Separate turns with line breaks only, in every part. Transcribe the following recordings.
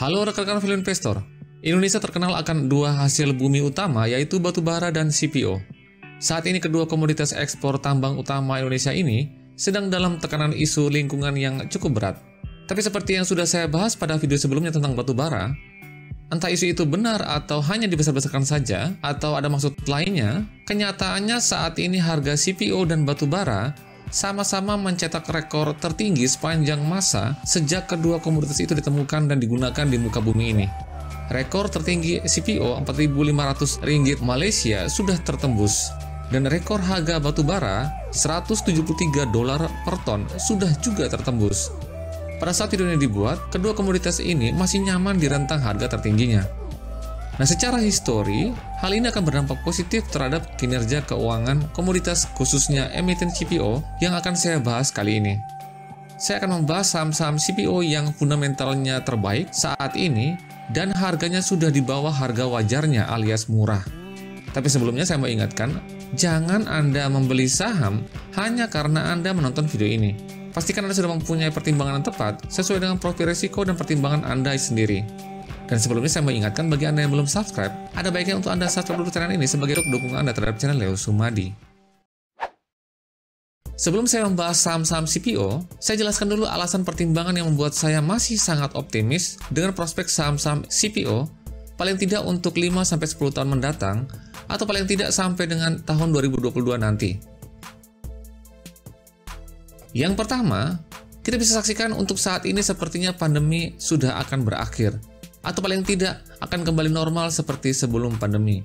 Halo rekan-rekan value investor, Indonesia terkenal akan dua hasil bumi utama yaitu batu bara dan CPO. Saat ini kedua komoditas ekspor tambang utama Indonesia ini sedang dalam tekanan isu lingkungan yang cukup berat. Tapi seperti yang sudah saya bahas pada video sebelumnya tentang batu bara, entah isu itu benar atau hanya dibesar-besarkan saja atau ada maksud lainnya, kenyataannya saat ini harga CPO dan batu bara sama-sama mencetak rekor tertinggi sepanjang masa sejak kedua komoditas itu ditemukan dan digunakan di muka bumi ini. Rekor tertinggi CPO Rp4.500 Malaysia sudah tertembus, dan rekor harga batu bara $173 per ton sudah juga tertembus. Pada saat video ini dibuat, kedua komoditas ini masih nyaman di rentang harga tertingginya. Nah, secara histori, hal ini akan berdampak positif terhadap kinerja keuangan komoditas khususnya emiten CPO yang akan saya bahas kali ini. Saya akan membahas saham-saham CPO yang fundamentalnya terbaik saat ini dan harganya sudah di bawah harga wajarnya alias murah. Tapi sebelumnya saya mau ingatkan, jangan Anda membeli saham hanya karena Anda menonton video ini. Pastikan Anda sudah mempunyai pertimbangan yang tepat sesuai dengan profil risiko dan pertimbangan Anda sendiri. Dan sebelumnya saya mau ingatkan bagi Anda yang belum subscribe, ada baiknya untuk Anda subscribe dulu channel ini sebagai dukungan Anda terhadap channel Leo Sumadi. Sebelum saya membahas saham-saham CPO, saya jelaskan dulu alasan pertimbangan yang membuat saya masih sangat optimis dengan prospek saham-saham CPO paling tidak untuk 5-10 tahun mendatang atau paling tidak sampai dengan tahun 2022 nanti. Yang pertama, kita bisa saksikan untuk saat ini sepertinya pandemi sudah akan berakhir, atau paling tidak akan kembali normal seperti sebelum pandemi.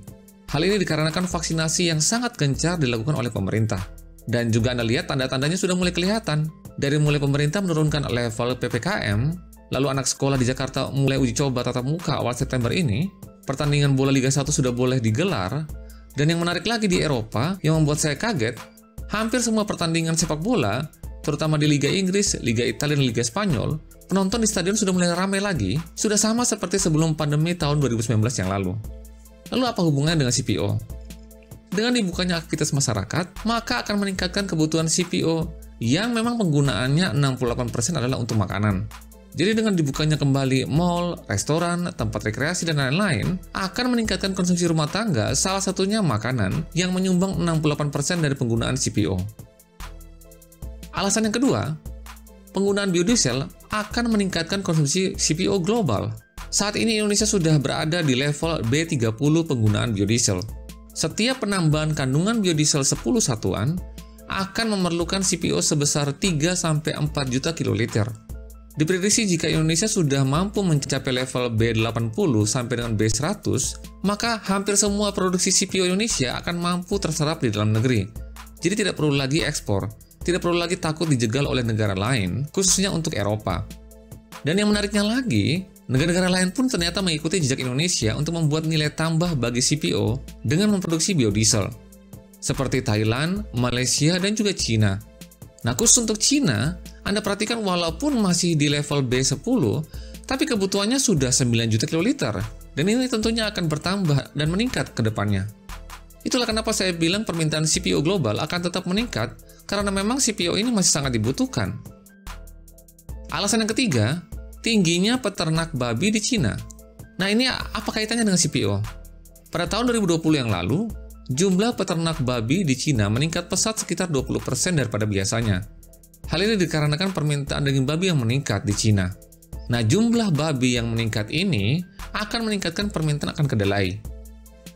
Hal ini dikarenakan vaksinasi yang sangat gencar dilakukan oleh pemerintah. Dan juga Anda lihat tanda-tandanya sudah mulai kelihatan. Dari mulai pemerintah menurunkan level PPKM, lalu anak sekolah di Jakarta mulai uji coba tatap muka awal September ini, pertandingan bola Liga 1 sudah boleh digelar, dan yang menarik lagi di Eropa, yang membuat saya kaget, hampir semua pertandingan sepak bola, terutama di Liga Inggris, Liga Italia, dan Liga Spanyol, penonton di stadion sudah mulai ramai lagi, sudah sama seperti sebelum pandemi tahun 2019 yang lalu. Lalu apa hubungannya dengan CPO? Dengan dibukanya aktivitas masyarakat, maka akan meningkatkan kebutuhan CPO yang memang penggunaannya 68% adalah untuk makanan. Jadi dengan dibukanya kembali mall, restoran, tempat rekreasi, dan lain-lain, akan meningkatkan konsumsi rumah tangga, salah satunya makanan, yang menyumbang 68% dari penggunaan CPO. Alasan yang kedua, penggunaan biodiesel akan meningkatkan konsumsi CPO global. Saat ini Indonesia sudah berada di level B30 penggunaan biodiesel. Setiap penambahan kandungan biodiesel 10 satuan akan memerlukan CPO sebesar 3-4 juta kiloliter. Diprediksi jika Indonesia sudah mampu mencapai level B80 sampai dengan B100, maka hampir semua produksi CPO Indonesia akan mampu terserap di dalam negeri. Jadi tidak perlu lagi ekspor, tidak perlu lagi takut dijegal oleh negara lain, khususnya untuk Eropa. Dan yang menariknya lagi, negara-negara lain pun ternyata mengikuti jejak Indonesia untuk membuat nilai tambah bagi CPO dengan memproduksi biodiesel, seperti Thailand, Malaysia, dan juga Cina. Nah, khusus untuk Cina, Anda perhatikan walaupun masih di level B10, tapi kebutuhannya sudah 9 juta kiloliter, dan ini tentunya akan bertambah dan meningkat ke depannya. Itulah kenapa saya bilang permintaan CPO global akan tetap meningkat, karena memang CPO ini masih sangat dibutuhkan. Alasan yang ketiga, tingginya peternak babi di Cina. Nah, ini apa kaitannya dengan CPO? Pada tahun 2020 yang lalu, jumlah peternak babi di Cina meningkat pesat sekitar 20% daripada biasanya. Hal ini dikarenakan permintaan daging babi yang meningkat di Cina. Nah, jumlah babi yang meningkat ini akan meningkatkan permintaan akan kedelai.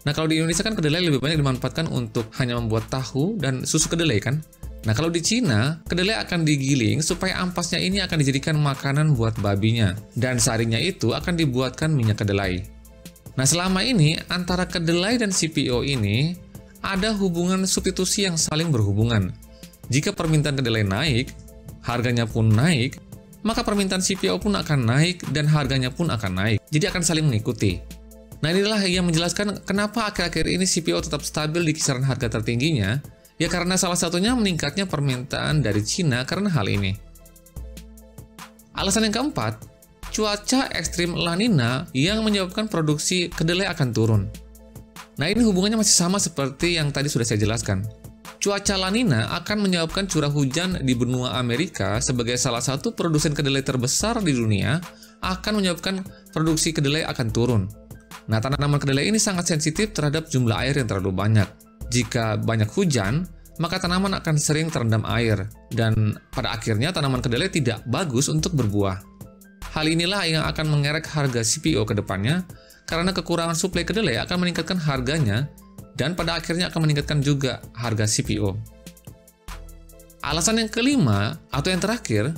Nah, kalau di Indonesia kan kedelai lebih banyak dimanfaatkan untuk hanya membuat tahu dan susu kedelai kan? Nah, kalau di Cina, kedelai akan digiling supaya ampasnya ini akan dijadikan makanan buat babinya. Dan sarinya itu akan dibuatkan minyak kedelai. Nah, selama ini, antara kedelai dan CPO ini, ada hubungan substitusi yang saling berhubungan. Jika permintaan kedelai naik, harganya pun naik, maka permintaan CPO pun akan naik dan harganya pun akan naik. Jadi akan saling mengikuti. Nah, inilah yang menjelaskan kenapa akhir-akhir ini CPO tetap stabil di kisaran harga tertingginya, ya karena salah satunya meningkatnya permintaan dari Cina karena hal ini. Alasan yang keempat, cuaca ekstrim La Nina yang menyebabkan produksi kedelai akan turun. Nah, ini hubungannya masih sama seperti yang tadi sudah saya jelaskan. Cuaca La Nina akan menyebabkan curah hujan di benua Amerika sebagai salah satu produsen kedelai terbesar di dunia akan menyebabkan produksi kedelai akan turun. Nah, tanaman kedelai ini sangat sensitif terhadap jumlah air yang terlalu banyak. Jika banyak hujan, maka tanaman akan sering terendam air, dan pada akhirnya tanaman kedelai tidak bagus untuk berbuah. Hal inilah yang akan mengerek harga CPO ke depannya, karena kekurangan suplai kedelai akan meningkatkan harganya, dan pada akhirnya akan meningkatkan juga harga CPO. Alasan yang kelima, atau yang terakhir,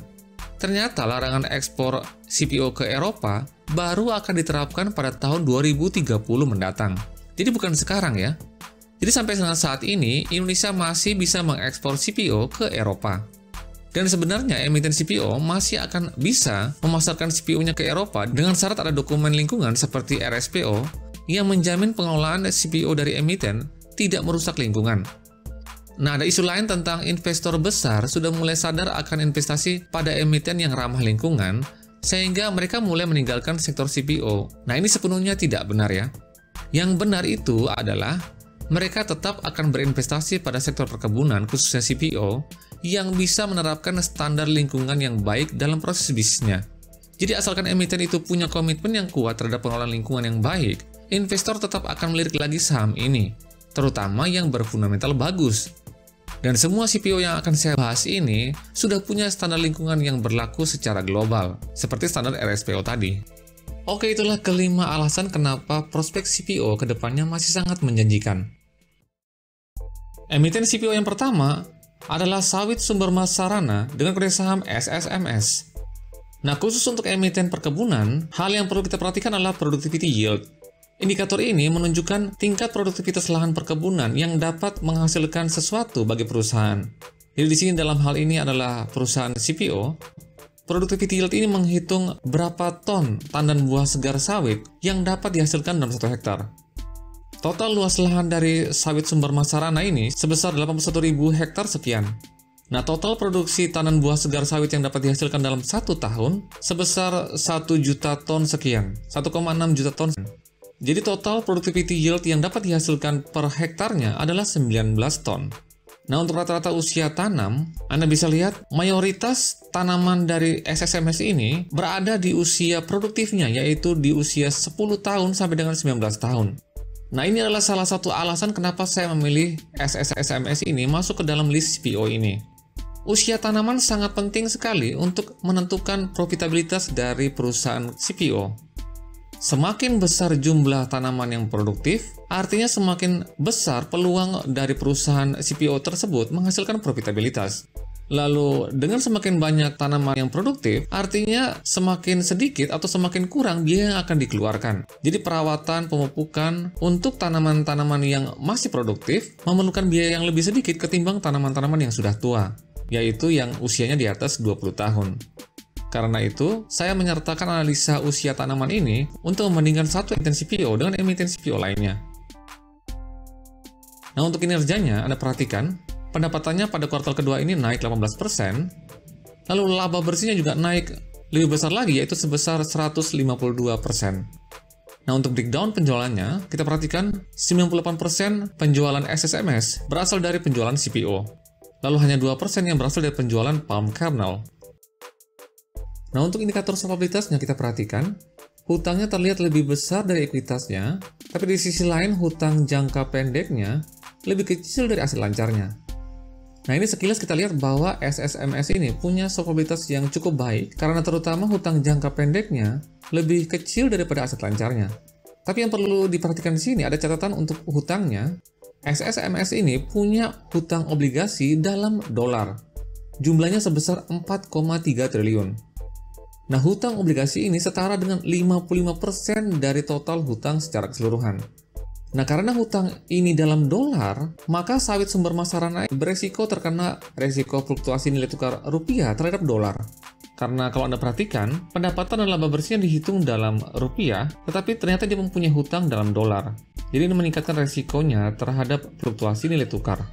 ternyata larangan ekspor CPO ke Eropa baru akan diterapkan pada tahun 2030 mendatang. Jadi bukan sekarang ya. Jadi sampai saat ini, Indonesia masih bisa mengekspor CPO ke Eropa. Dan sebenarnya emiten CPO masih akan bisa memasarkan CPO-nya ke Eropa dengan syarat ada dokumen lingkungan seperti RSPO yang menjamin pengelolaan CPO dari emiten tidak merusak lingkungan. Nah, ada isu lain tentang investor besar sudah mulai sadar akan investasi pada emiten yang ramah lingkungan, sehingga mereka mulai meninggalkan sektor CPO. Nah, ini sepenuhnya tidak benar ya. Yang benar itu adalah mereka tetap akan berinvestasi pada sektor perkebunan, khususnya CPO, yang bisa menerapkan standar lingkungan yang baik dalam proses bisnisnya. Jadi asalkan emiten itu punya komitmen yang kuat terhadap pengelolaan lingkungan yang baik, investor tetap akan melirik lagi saham ini, terutama yang berfundamental bagus. Dan semua CPO yang akan saya bahas ini sudah punya standar lingkungan yang berlaku secara global, seperti standar RSPO tadi. Oke, itulah kelima alasan kenapa prospek CPO ke depannya masih sangat menjanjikan. Emiten CPO yang pertama adalah sawit sumber mas sarana dengan kode saham SSMS. Nah, khusus untuk emiten perkebunan, hal yang perlu kita perhatikan adalah productivity yield. Indikator ini menunjukkan tingkat produktivitas lahan perkebunan yang dapat menghasilkan sesuatu bagi perusahaan. Jadi di sini dalam hal ini adalah perusahaan CPO. Productivity yield ini menghitung berapa ton tandan buah segar sawit yang dapat dihasilkan dalam 1 hektar. Total luas lahan dari sawit sumber mas sarana ini sebesar 81.000 hektar sekian. Nah, total produksi tandan buah segar sawit yang dapat dihasilkan dalam 1 tahun sebesar 1 juta ton sekian, 1,6 juta ton. Jadi total productivity yield yang dapat dihasilkan per hektarnya adalah 19 ton. Nah, untuk rata-rata usia tanam, Anda bisa lihat mayoritas tanaman dari SSMS ini berada di usia produktifnya, yaitu di usia 10 tahun sampai dengan 19 tahun. Nah, ini adalah salah satu alasan kenapa saya memilih SSMS ini masuk ke dalam list CPO ini. Usia tanaman sangat penting sekali untuk menentukan profitabilitas dari perusahaan CPO. Semakin besar jumlah tanaman yang produktif, artinya semakin besar peluang dari perusahaan CPO tersebut menghasilkan profitabilitas. Lalu, dengan semakin banyak tanaman yang produktif, artinya semakin sedikit atau semakin kurang biaya yang akan dikeluarkan. Jadi perawatan, pemupukan untuk tanaman-tanaman yang masih produktif memerlukan biaya yang lebih sedikit ketimbang tanaman-tanaman yang sudah tua, yaitu yang usianya di atas 20 tahun. Karena itu, saya menyertakan analisa usia tanaman ini untuk membandingkan satu emiten CPO dengan emiten CPO lainnya. Nah, untuk kinerjanya, Anda perhatikan, pendapatannya pada kuartal kedua ini naik 18%, lalu laba bersihnya juga naik lebih besar lagi, yaitu sebesar 152%. Nah, untuk breakdown penjualannya, kita perhatikan 98% penjualan SSMS berasal dari penjualan CPO, lalu hanya 2% yang berasal dari penjualan palm kernel. Nah, untuk indikator solvabilitasnya kita perhatikan, hutangnya terlihat lebih besar dari ekuitasnya, tapi di sisi lain hutang jangka pendeknya lebih kecil dari aset lancarnya. Nah, ini sekilas kita lihat bahwa SSMS ini punya solvabilitas yang cukup baik karena terutama hutang jangka pendeknya lebih kecil daripada aset lancarnya. Tapi yang perlu diperhatikan di sini ada catatan untuk hutangnya. SSMS ini punya hutang obligasi dalam dolar. Jumlahnya sebesar 4,3 triliun. Nah, hutang obligasi ini setara dengan 55% dari total hutang secara keseluruhan. Nah, karena hutang ini dalam dolar, maka sawit sumber mas sarana beresiko terkena resiko fluktuasi nilai tukar rupiah terhadap dolar. Karena kalau Anda perhatikan, pendapatan dan laba bersihnya dihitung dalam rupiah, tetapi ternyata dia mempunyai hutang dalam dolar. Jadi ini meningkatkan resikonya terhadap fluktuasi nilai tukar.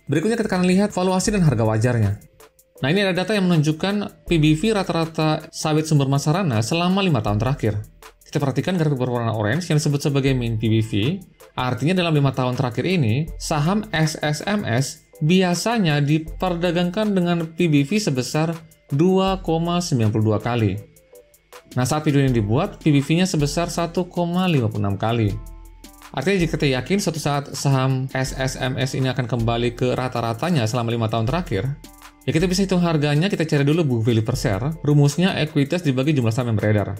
Berikutnya kita akan lihat valuasi dan harga wajarnya. Nah, ini ada data yang menunjukkan PBV rata-rata sawit sumber mas sarana selama 5 tahun terakhir. Kita perhatikan grafik berwarna orange yang disebut sebagai mean PBV, artinya dalam 5 tahun terakhir ini, saham SSMS biasanya diperdagangkan dengan PBV sebesar 2,92 kali. Nah, saat video ini dibuat, PBV-nya sebesar 1,56 kali. Artinya jika kita yakin suatu saat saham SSMS ini akan kembali ke rata-ratanya selama 5 tahun terakhir, ya kita bisa hitung harganya, kita cari dulu book value per share, rumusnya ekuitas dibagi jumlah saham yang beredar.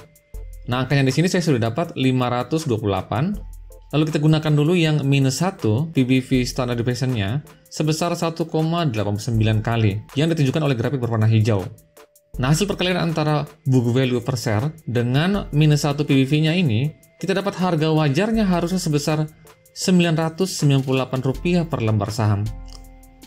Nah, angkanya di sini saya sudah dapat 528, lalu kita gunakan dulu yang minus 1, PBV standard deviation-nya, sebesar 1,89 kali, yang ditunjukkan oleh grafik berwarna hijau. Nah, hasil perkalian antara book value per share dengan minus 1 PBV-nya ini, kita dapat harga wajarnya harusnya sebesar Rp998 per lembar saham.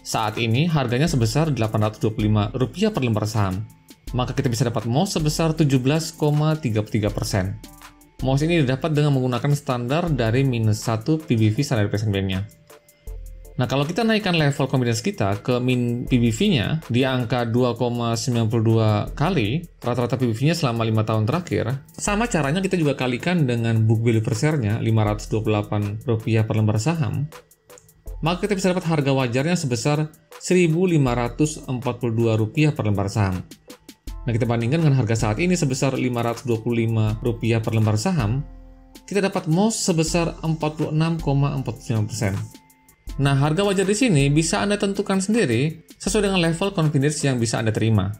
Saat ini harganya sebesar Rp825 per lembar saham. Maka kita bisa dapat MOS sebesar 17,33%. MOS ini didapat dengan menggunakan standar dari minus 1 PBV standard deviation band-nya. Nah, kalau kita naikkan level confidence kita ke min PBV-nya di angka 2,92 kali, rata-rata PBV-nya selama 5 tahun terakhir, sama caranya kita juga kalikan dengan book value per share-nya, Rp528 per lembar saham, maka kita bisa dapat harga wajarnya sebesar Rp1.542 per lembar saham. Nah, kita bandingkan dengan harga saat ini sebesar Rp525 per lembar saham, kita dapat MOS sebesar 46,49%. Nah, harga wajar di sini bisa Anda tentukan sendiri sesuai dengan level confidence yang bisa Anda terima.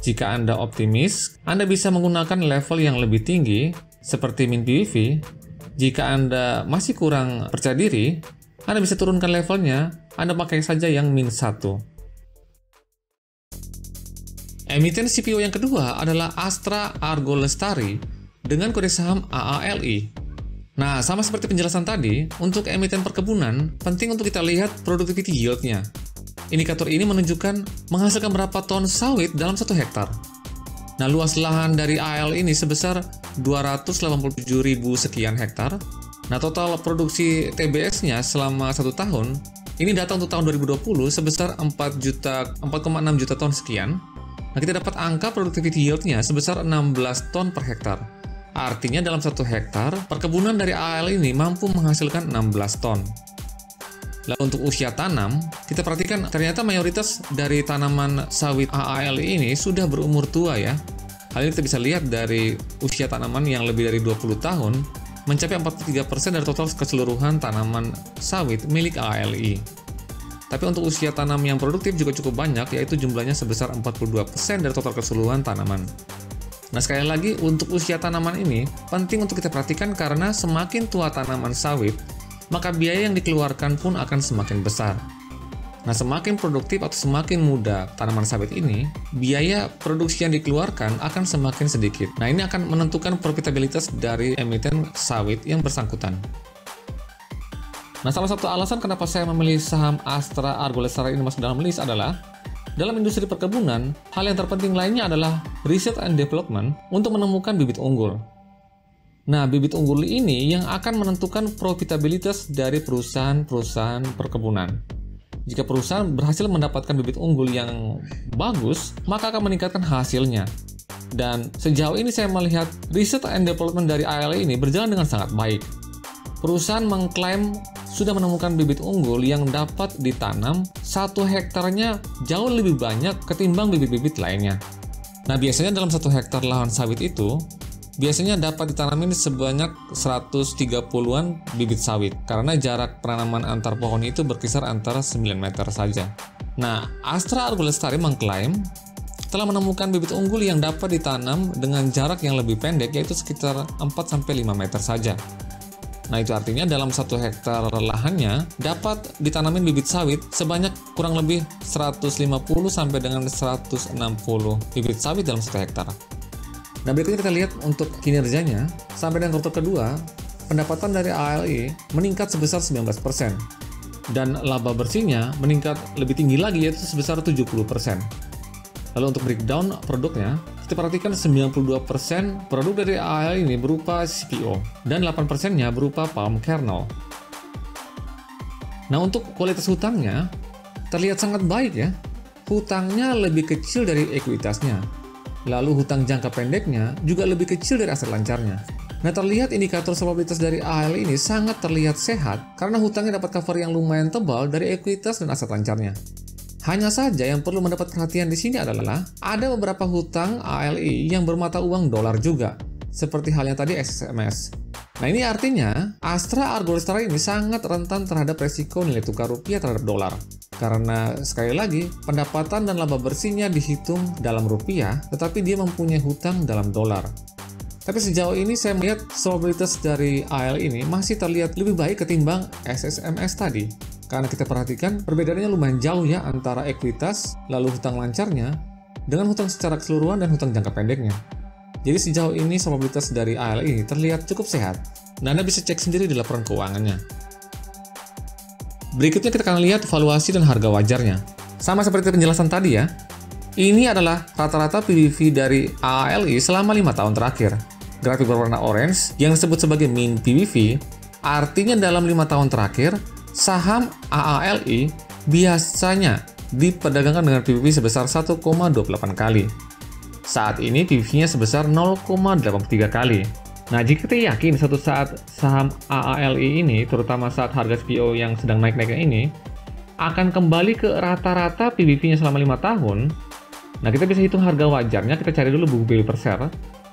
Jika Anda optimis, Anda bisa menggunakan level yang lebih tinggi seperti min PBV. Jika Anda masih kurang percaya diri, Anda bisa turunkan levelnya, Anda pakai saja yang min 1. Emiten CPO yang kedua adalah Astra Argo Lestari dengan kode saham AALI. Nah, sama seperti penjelasan tadi, untuk emiten perkebunan, penting untuk kita lihat productivity yield-nya. Indikator ini menunjukkan menghasilkan berapa ton sawit dalam 1 hektar. Nah, luas lahan dari AL ini sebesar 287.000 sekian hektar. Nah, total produksi TBS-nya selama 1 tahun, ini data untuk tahun 2020 sebesar 4,6 juta ton sekian. Nah, kita dapat angka productivity yield-nya sebesar 16 ton per hektar. Artinya dalam 1 hektar, perkebunan dari AL ini mampu menghasilkan 16 ton. Lalu untuk usia tanam, kita perhatikan ternyata mayoritas dari tanaman sawit AAL ini sudah berumur tua ya. Hal ini kita bisa lihat dari usia tanaman yang lebih dari 20 tahun, mencapai 43% dari total keseluruhan tanaman sawit milik AALI. Tapi untuk usia tanam yang produktif juga cukup banyak, yaitu jumlahnya sebesar 42% dari total keseluruhan tanaman. Nah, sekali lagi, untuk usia tanaman ini penting untuk kita perhatikan karena semakin tua tanaman sawit, maka biaya yang dikeluarkan pun akan semakin besar. Nah, semakin produktif atau semakin muda tanaman sawit ini, biaya produksi yang dikeluarkan akan semakin sedikit. Nah, ini akan menentukan profitabilitas dari emiten sawit yang bersangkutan. Nah, salah satu alasan kenapa saya memilih saham Astra Argo Lestari ini masuk dalam list adalah dalam industri perkebunan, hal yang terpenting lainnya adalah research and development untuk menemukan bibit unggul. Nah, bibit unggul ini yang akan menentukan profitabilitas dari perusahaan-perusahaan perkebunan. Jika perusahaan berhasil mendapatkan bibit unggul yang bagus, maka akan meningkatkan hasilnya. Dan sejauh ini saya melihat research and development dari ALI ini berjalan dengan sangat baik. Perusahaan mengklaim sudah menemukan bibit unggul yang dapat ditanam 1 hektarnya jauh lebih banyak ketimbang bibit-bibit lainnya. Nah, biasanya dalam 1 hektar lahan sawit itu, biasanya dapat ditanamin sebanyak 130-an bibit sawit, karena jarak penanaman antar pohon itu berkisar antara 9 meter saja. Nah, Astra Argo Lestari mengklaim telah menemukan bibit unggul yang dapat ditanam dengan jarak yang lebih pendek, yaitu sekitar 4-5 meter saja. Nah, itu artinya dalam 1 hektar lahannya dapat ditanamin bibit sawit sebanyak kurang lebih 150 sampai dengan 160 bibit sawit dalam 1 hektar. Nah, berikutnya kita lihat untuk kinerjanya. Sampai dengan kuartal kedua, pendapatan dari ALI meningkat sebesar 19%. Dan laba bersihnya meningkat lebih tinggi lagi, yaitu sebesar 70%. Lalu untuk breakdown produknya, kita perhatikan 92% produk dari ALI ini berupa CPO dan 8%-nya berupa palm kernel. Nah, untuk kualitas hutangnya terlihat sangat baik ya. Hutangnya lebih kecil dari ekuitasnya. Lalu hutang jangka pendeknya juga lebih kecil dari aset lancarnya. Nah, terlihat indikator solvabilitas dari ALI ini sangat terlihat sehat karena hutangnya dapat cover yang lumayan tebal dari ekuitas dan aset lancarnya. Hanya saja yang perlu mendapat perhatian di sini adalah ada beberapa hutang ALI yang bermata uang dolar juga, seperti halnya tadi SSMS. Nah, ini artinya Astra Argo Lestari ini sangat rentan terhadap resiko nilai tukar rupiah terhadap dolar. Karena sekali lagi, pendapatan dan laba bersihnya dihitung dalam rupiah, tetapi dia mempunyai hutang dalam dolar. Tapi sejauh ini saya melihat solvabilitas dari AL ini masih terlihat lebih baik ketimbang SSMS tadi. Karena kita perhatikan perbedaannya lumayan jauh ya antara ekuitas, lalu hutang lancarnya, dengan hutang secara keseluruhan dan hutang jangka pendeknya. Jadi sejauh ini solvabilitas dari AL ini terlihat cukup sehat. Nah, Anda bisa cek sendiri di laporan keuangannya. Berikutnya kita akan lihat valuasi dan harga wajarnya. Sama seperti penjelasan tadi ya, ini adalah rata-rata PBV dari AALI selama 5 tahun terakhir. Grafik berwarna orange yang disebut sebagai mean PBV, artinya dalam 5 tahun terakhir, saham AALI biasanya diperdagangkan dengan PBV sebesar 1,28 kali. Saat ini PBV-nya sebesar 0,83 kali. Nah, jika kita yakin suatu saat saham AALI ini, terutama saat harga CPO yang sedang naik-naiknya ini, akan kembali ke rata-rata PBV-nya selama 5 tahun, nah kita bisa hitung harga wajarnya, kita cari dulu book value per share.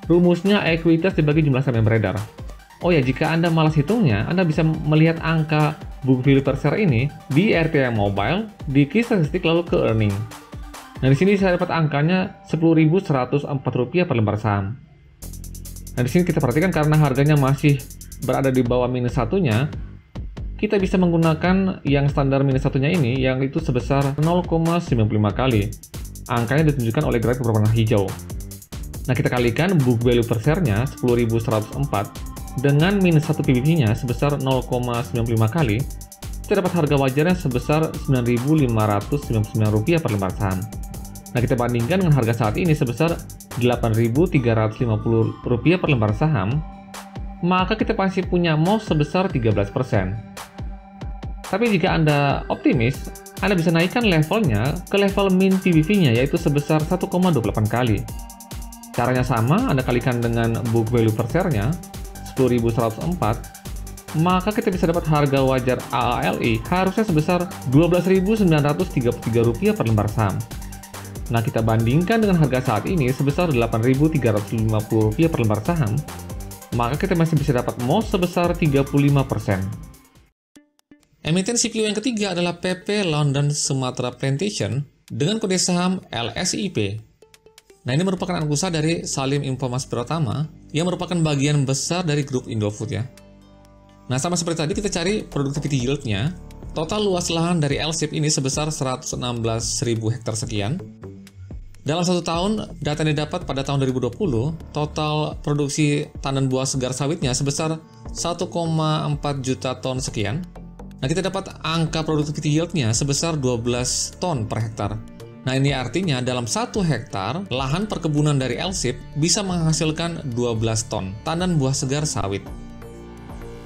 Rumusnya ekuitas dibagi jumlah saham yang beredar. Oh ya, jika Anda malas hitungnya, Anda bisa melihat angka book value per share ini di RTA Mobile, di key statistik lalu ke earning. Nah, di sini saya dapat angkanya Rp10.104 per lembar saham. Nah, di sini kita perhatikan karena harganya masih berada di bawah minus satunya, kita bisa menggunakan yang standar minus satunya ini, yang itu sebesar 0,95 kali. Angkanya ditunjukkan oleh grafik berwarna hijau. Nah, kita kalikan book value per share-nya 10.104 dengan minus 1 PBV-nya sebesar 0,95 kali, kita dapat harga wajarnya sebesar Rp9.599 per lembar saham. Nah, kita bandingkan dengan harga saat ini sebesar Rp8.350 per lembar saham, maka kita masih punya MOS sebesar 13%. Tapi jika Anda optimis, Anda bisa naikkan levelnya ke level min PBV-nya, yaitu sebesar 1,28 kali. Caranya sama, Anda kalikan dengan book value per share-nya 10.104, maka kita bisa dapat harga wajar AALI harusnya sebesar Rp12.933 per lembar saham. Nah, kita bandingkan dengan harga saat ini sebesar Rp8.350 per lembar saham, maka kita masih bisa dapat MOS sebesar 35%. Emiten CPO yang ketiga adalah PP London Sumatra Plantation dengan kode saham LSIP. Nah, ini merupakan anak usaha dari Salim Informasi Pratama yang merupakan bagian besar dari grup Indofood ya. Nah, sama seperti tadi kita cari productivity yield-nya. Total luas lahan dari LSIP ini sebesar 116.000 hektar sekian. Dalam 1 tahun, data yang didapat pada tahun 2020, total produksi tandan buah segar sawitnya sebesar 1,4 juta ton sekian. Nah, kita dapat angka productivity yield-nya sebesar 12 ton per hektar. Nah, ini artinya dalam 1 hektar, lahan perkebunan dari LSIP bisa menghasilkan 12 ton tandan buah segar sawit.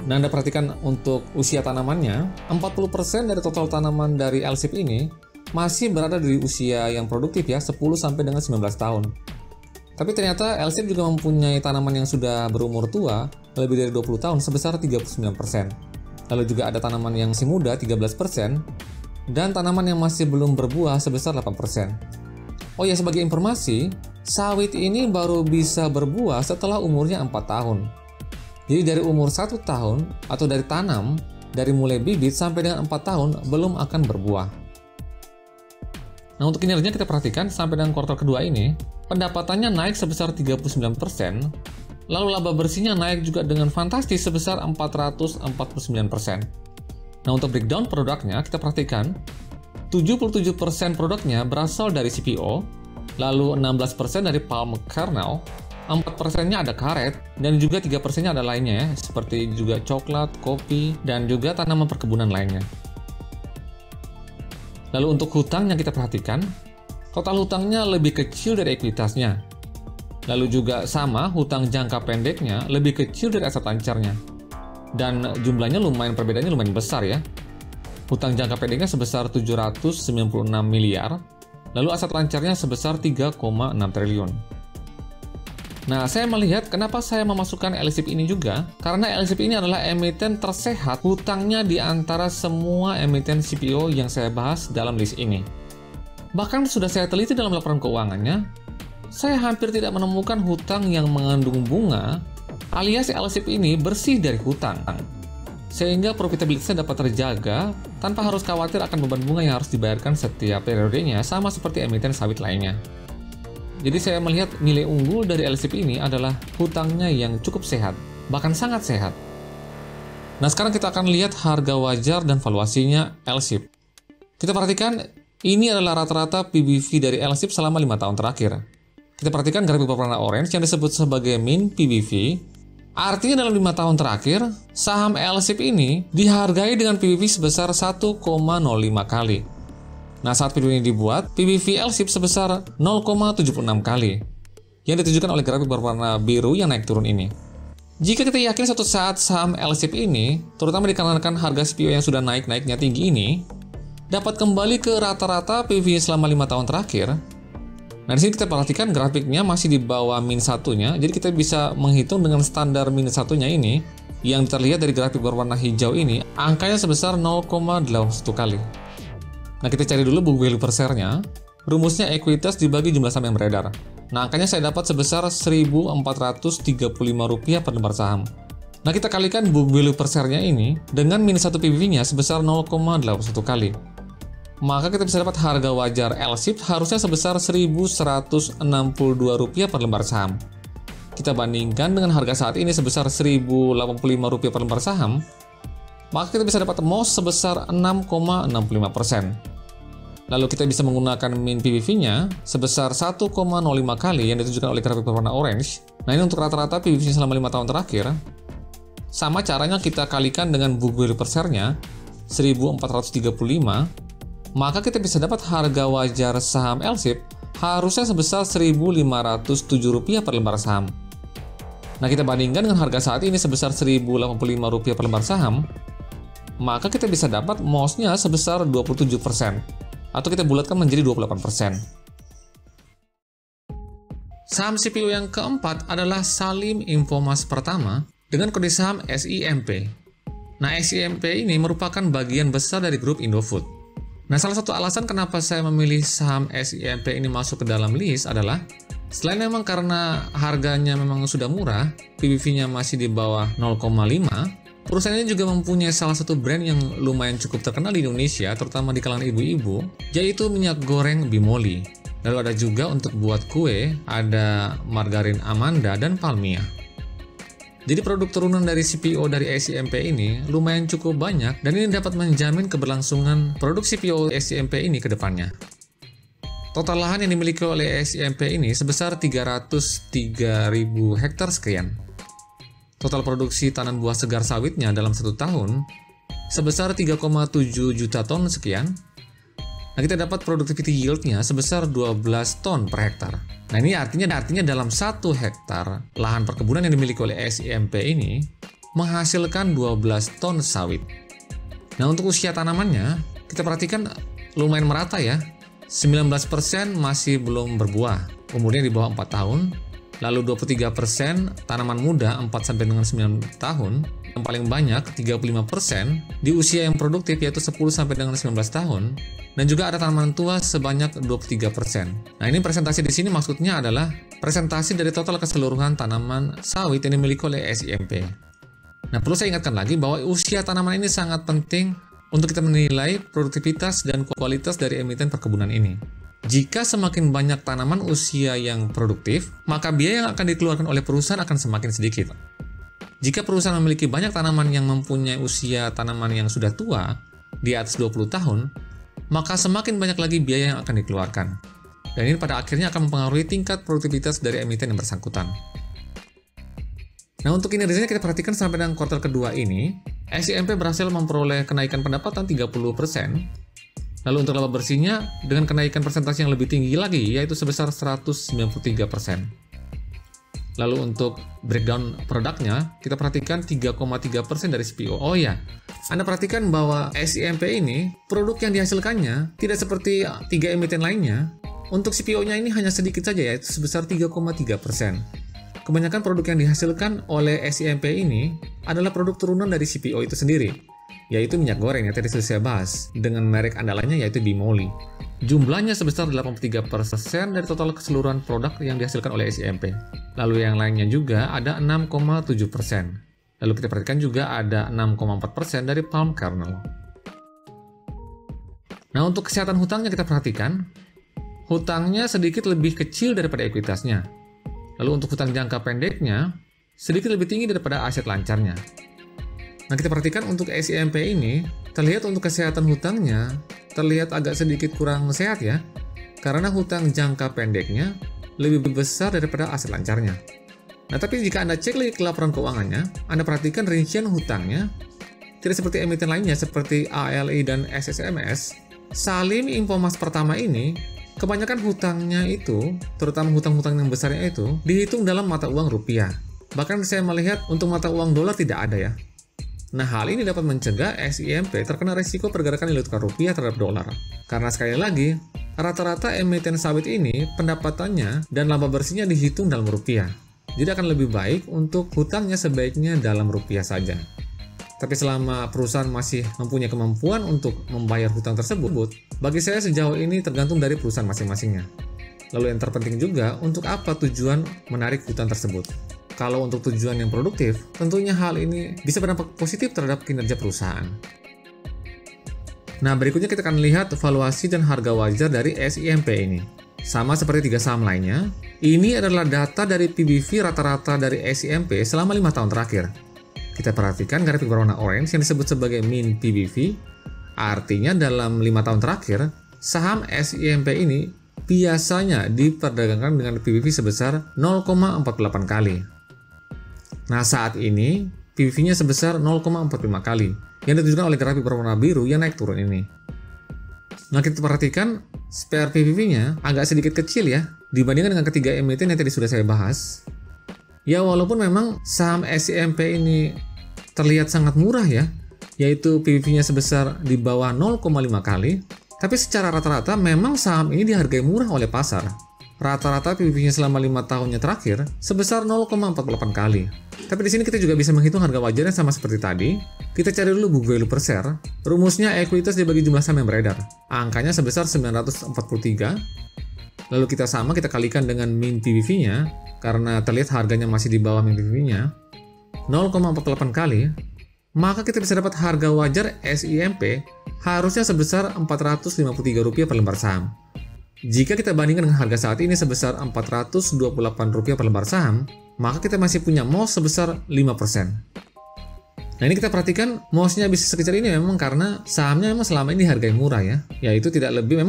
Nah, Anda perhatikan untuk usia tanamannya, 40% dari total tanaman dari LSIP ini masih berada di usia yang produktif ya, 10 sampai dengan 19 tahun. Tapi ternyata LSIP juga mempunyai tanaman yang sudah berumur tua, lebih dari 20 tahun, sebesar 39%. Lalu juga ada tanaman yang masih muda, 13%, dan tanaman yang masih belum berbuah sebesar 8%. Oh ya, sebagai informasi, sawit ini baru bisa berbuah setelah umurnya 4 tahun. Jadi dari umur 1 tahun, atau dari tanam, dari mulai bibit sampai dengan 4 tahun, belum akan berbuah. Nah, untuk kinerja kita perhatikan sampai dengan kuartal kedua ini, pendapatannya naik sebesar 39%, lalu laba bersihnya naik juga dengan fantastis sebesar 449%. Nah, untuk breakdown produknya kita perhatikan, 77% produknya berasal dari CPO, lalu 16% dari palm kernel, 4%-nya ada karet, dan juga 3%-nya ada lainnya ya, seperti juga coklat, kopi, dan juga tanaman perkebunan lainnya. Lalu untuk hutang yang kita perhatikan, total hutangnya lebih kecil dari ekuitasnya. Lalu juga sama, hutang jangka pendeknya lebih kecil dari aset lancarnya. Dan jumlahnya perbedaannya lumayan besar ya. Hutang jangka pendeknya sebesar 796 miliar, lalu aset lancarnya sebesar 3,6 triliun. Nah, saya melihat kenapa saya memasukkan LSIP ini juga, karena LSIP ini adalah emiten tersehat hutangnya di antara semua emiten CPO yang saya bahas dalam list ini. Bahkan sudah saya teliti dalam laporan keuangannya, saya hampir tidak menemukan hutang yang mengandung bunga, alias LSIP ini bersih dari hutang. Sehingga profitabilitasnya dapat terjaga tanpa harus khawatir akan beban bunga yang harus dibayarkan setiap periodenya, sama seperti emiten sawit lainnya. Jadi saya melihat nilai unggul dari LSIP ini adalah hutangnya yang cukup sehat, bahkan sangat sehat. Nah, sekarang kita akan lihat harga wajar dan valuasinya LSIP. Kita perhatikan, ini adalah rata-rata PBV dari LSIP selama 5 tahun terakhir. Kita perhatikan grafik berwarna orange yang disebut sebagai mean PBV. Artinya dalam 5 tahun terakhir, saham LSIP ini dihargai dengan PBV sebesar 1,05 kali. Nah, saat video ini dibuat, PBV LSIP sebesar 0,76 kali, yang ditunjukkan oleh grafik berwarna biru yang naik turun ini. Jika kita yakin suatu saat saham LSIP ini, terutama dikarenakan harga CPO yang sudah naik-naiknya tinggi ini, dapat kembali ke rata-rata PBV selama 5 tahun terakhir. Nah, di sini kita perhatikan grafiknya masih di bawah min 1-nya, jadi kita bisa menghitung dengan standar min 1-nya ini, yang terlihat dari grafik berwarna hijau ini, angkanya sebesar 0,81 kali. Nah, kita cari dulu book value per share-nya. Rumusnya ekuitas dibagi jumlah saham yang beredar. Nah, angkanya saya dapat sebesar Rp1.435 per lembar saham. Nah, kita kalikan book value per share-nya ini dengan minus 1 PBV-nya sebesar 0,81 kali. Maka kita bisa dapat harga wajar LSIP harusnya sebesar Rp1.162 per lembar saham. Kita bandingkan dengan harga saat ini sebesar Rp1.085 per lembar saham, maka kita bisa dapat MOS sebesar 6,65%. Lalu kita bisa menggunakan min PBV-nya sebesar 1,05 kali yang ditunjukkan oleh grafik berwarna orange. Nah, ini untuk rata-rata PBV selama 5 tahun terakhir. Sama caranya kita kalikan dengan book value per share-nya 1.435, maka kita bisa dapat harga wajar saham LSIP harusnya sebesar Rp1.507 per lembar saham. Nah, kita bandingkan dengan harga saat ini sebesar Rp1.085 per lembar saham, maka kita bisa dapat MOS-nya sebesar 27%, atau kita bulatkan menjadi 28%. Saham CPO yang keempat adalah Salim Infomas Pertama dengan kode saham SIMP. Nah, SIMP ini merupakan bagian besar dari grup Indofood. Nah, salah satu alasan kenapa saya memilih saham SIMP ini masuk ke dalam list adalah selain memang karena harganya memang sudah murah, PBV-nya masih di bawah 0,5, perusahaan ini juga mempunyai salah satu brand yang lumayan cukup terkenal di Indonesia, terutama di kalangan ibu-ibu, yaitu minyak goreng Bimoli. Lalu ada juga untuk buat kue, ada margarin Amanda dan Palmia. Jadi produk turunan dari CPO dari SIMP ini lumayan cukup banyak, dan ini dapat menjamin keberlangsungan produk CPO SIMP ini ke depannya. Total lahan yang dimiliki oleh SIMP ini sebesar 303.000 hektar sekian. Total produksi tanam buah segar sawitnya dalam 1 tahun sebesar 3,7 juta ton sekian. Nah, kita dapat productivity yield-nya sebesar 12 ton per hektar. Nah, ini artinya dalam 1 hektar lahan perkebunan yang dimiliki oleh SIMP ini menghasilkan 12 ton sawit. Nah, untuk usia tanamannya, kita perhatikan lumayan merata ya. 19% masih belum berbuah, umurnya di bawah 4 tahun. Lalu 23% tanaman muda 4-9 tahun, yang paling banyak 35% di usia yang produktif yaitu 10-19 tahun, dan juga ada tanaman tua sebanyak 23%. Nah, ini presentasi di sini maksudnya adalah presentasi dari total keseluruhan tanaman sawit yang dimiliki oleh SIMP. Nah, perlu saya ingatkan lagi bahwa usia tanaman ini sangat penting untuk kita menilai produktivitas dan kualitas dari emiten perkebunan ini. Jika semakin banyak tanaman usia yang produktif, maka biaya yang akan dikeluarkan oleh perusahaan akan semakin sedikit. Jika perusahaan memiliki banyak tanaman yang mempunyai usia tanaman yang sudah tua, di atas 20 tahun, maka semakin banyak lagi biaya yang akan dikeluarkan. Dan ini pada akhirnya akan mempengaruhi tingkat produktivitas dari emiten yang bersangkutan. Nah, untuk kinerjanya kita perhatikan sampai dengan kuartal kedua ini, SIMP berhasil memperoleh kenaikan pendapatan 30%. Lalu untuk laba bersihnya dengan kenaikan persentase yang lebih tinggi lagi, yaitu sebesar 193%. Lalu untuk breakdown produknya, kita perhatikan 3,3% dari CPO. Oh ya, Anda perhatikan bahwa SIMP ini, produk yang dihasilkannya tidak seperti 3 emiten lainnya. Untuk CPO-nya ini hanya sedikit saja, yaitu sebesar 3,3%. Kebanyakan produk yang dihasilkan oleh SIMP ini adalah produk turunan dari CPO itu sendiri, yaitu minyak goreng yang tadi sudah saya bahas, dengan merek andalannya yaitu Bimoli. Jumlahnya sebesar 83% dari total keseluruhan produk yang dihasilkan oleh SIMP. Lalu yang lainnya juga ada 6,7%. Lalu kita perhatikan juga ada 6,4% dari palm kernel. Nah, untuk kesehatan hutangnya kita perhatikan, hutangnya sedikit lebih kecil daripada ekuitasnya. Lalu untuk hutang jangka pendeknya, sedikit lebih tinggi daripada aset lancarnya. Nah, kita perhatikan untuk SIMP ini, terlihat untuk kesehatan hutangnya, terlihat agak sedikit kurang sehat ya, karena hutang jangka pendeknya lebih besar daripada aset lancarnya. Nah, tapi jika Anda cek lagi ke laporan keuangannya, Anda perhatikan rincian hutangnya, tidak seperti emiten lainnya seperti ALI dan SSMS, Salim Infomas pertama ini, kebanyakan hutangnya itu, terutama hutang-hutang yang besarnya itu, dihitung dalam mata uang rupiah. Bahkan saya melihat untuk mata uang dolar tidak ada ya. Nah, hal ini dapat mencegah SIMP terkena risiko pergerakan nilai tukar rupiah terhadap dolar. Karena sekali lagi, rata-rata emiten sawit ini pendapatannya dan laba bersihnya dihitung dalam rupiah. Jadi akan lebih baik untuk hutangnya sebaiknya dalam rupiah saja. Tapi selama perusahaan masih mempunyai kemampuan untuk membayar hutang tersebut, bagi saya sejauh ini tergantung dari perusahaan masing-masingnya. Lalu yang terpenting juga, untuk apa tujuan menarik hutang tersebut? Kalau untuk tujuan yang produktif, tentunya hal ini bisa berdampak positif terhadap kinerja perusahaan. Nah, berikutnya kita akan lihat valuasi dan harga wajar dari SIMP ini. Sama seperti 3 saham lainnya, ini adalah data dari PBV rata-rata dari SIMP selama 5 tahun terakhir. Kita perhatikan grafik berwarna orange yang disebut sebagai mean PBV, artinya dalam 5 tahun terakhir, saham SIMP ini biasanya diperdagangkan dengan PBV sebesar 0,48 kali. Nah, saat ini PBV-nya sebesar 0,45 kali, yang ditunjukkan oleh grafik berwarna biru yang naik turun ini. Nah, kita perhatikan spare PBV-nya agak sedikit kecil ya, dibandingkan dengan ketiga emiten yang tadi sudah saya bahas. Ya, walaupun memang saham SIMP ini terlihat sangat murah ya, yaitu PBV-nya sebesar di bawah 0,5 kali, tapi secara rata-rata memang saham ini dihargai murah oleh pasar. Rata-rata PBV-nya selama 5 tahunnya terakhir sebesar 0,48 kali. Tapi di sini kita juga bisa menghitung harga wajarnya sama seperti tadi. Kita cari dulu book value per share. Rumusnya ekuitas dibagi jumlah saham yang beredar. Angkanya sebesar 943. Lalu kita kalikan dengan mean PBV-nya, karena terlihat harganya masih di bawah mean PBV-nya, 0,48 kali, maka kita bisa dapat harga wajar SIMP harusnya sebesar Rp453 per lembar saham. Jika kita bandingkan dengan harga saat ini sebesar Rp428 per lembar saham, maka kita masih punya MOS sebesar 5%. Nah, ini kita perhatikan MOS-nya bisa sekecil ini memang karena sahamnya memang selama ini dihargai murah ya, yaitu tidak lebih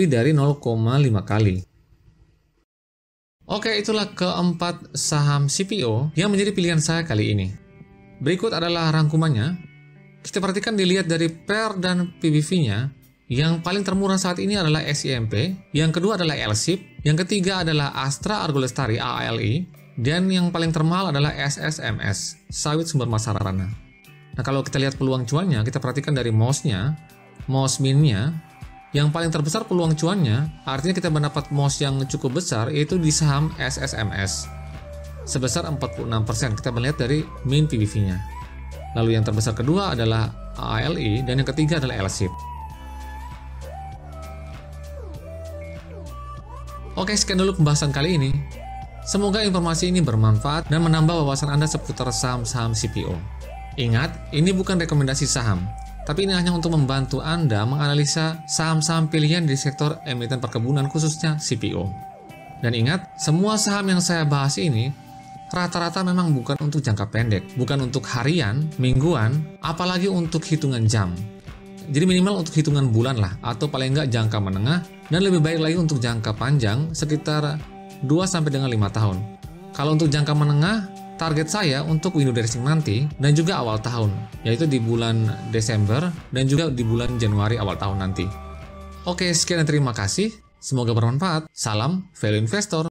dari 0,5 kali. Oke, itulah keempat saham CPO yang menjadi pilihan saya kali ini. Berikut adalah rangkumannya. Kita perhatikan dilihat dari PER dan PBV-nya. Yang paling termurah saat ini adalah SIMP, yang kedua adalah LSIP, yang ketiga adalah Astra Argo Lestari ALI, dan yang paling termahal adalah SSMS, Sawit Sumber Masarana. Nah, kalau kita lihat peluang cuannya, kita perhatikan dari MOS-nya, MOS min-nya, yang paling terbesar peluang cuannya, artinya kita mendapat MOS yang cukup besar, yaitu di saham SSMS, sebesar 46%, kita melihat dari min PBV-nya. Lalu yang terbesar kedua adalah ALI, dan yang ketiga adalah LSIP. Oke, sekian dulu pembahasan kali ini. Semoga informasi ini bermanfaat dan menambah wawasan Anda seputar saham-saham CPO. Ingat, ini bukan rekomendasi saham, tapi ini hanya untuk membantu Anda menganalisa saham-saham pilihan di sektor emiten perkebunan khususnya CPO. Dan ingat, semua saham yang saya bahas ini rata-rata memang bukan untuk jangka pendek, bukan untuk harian, mingguan, apalagi untuk hitungan jam. Jadi minimal untuk hitungan bulan lah, atau paling nggak jangka menengah, dan lebih baik lagi untuk jangka panjang sekitar 2-5 tahun. Kalau untuk jangka menengah, target saya untuk window dressing nanti dan juga awal tahun, yaitu di bulan Desember dan juga di bulan Januari awal tahun nanti. Oke, sekian dan terima kasih. Semoga bermanfaat. Salam Value Investor.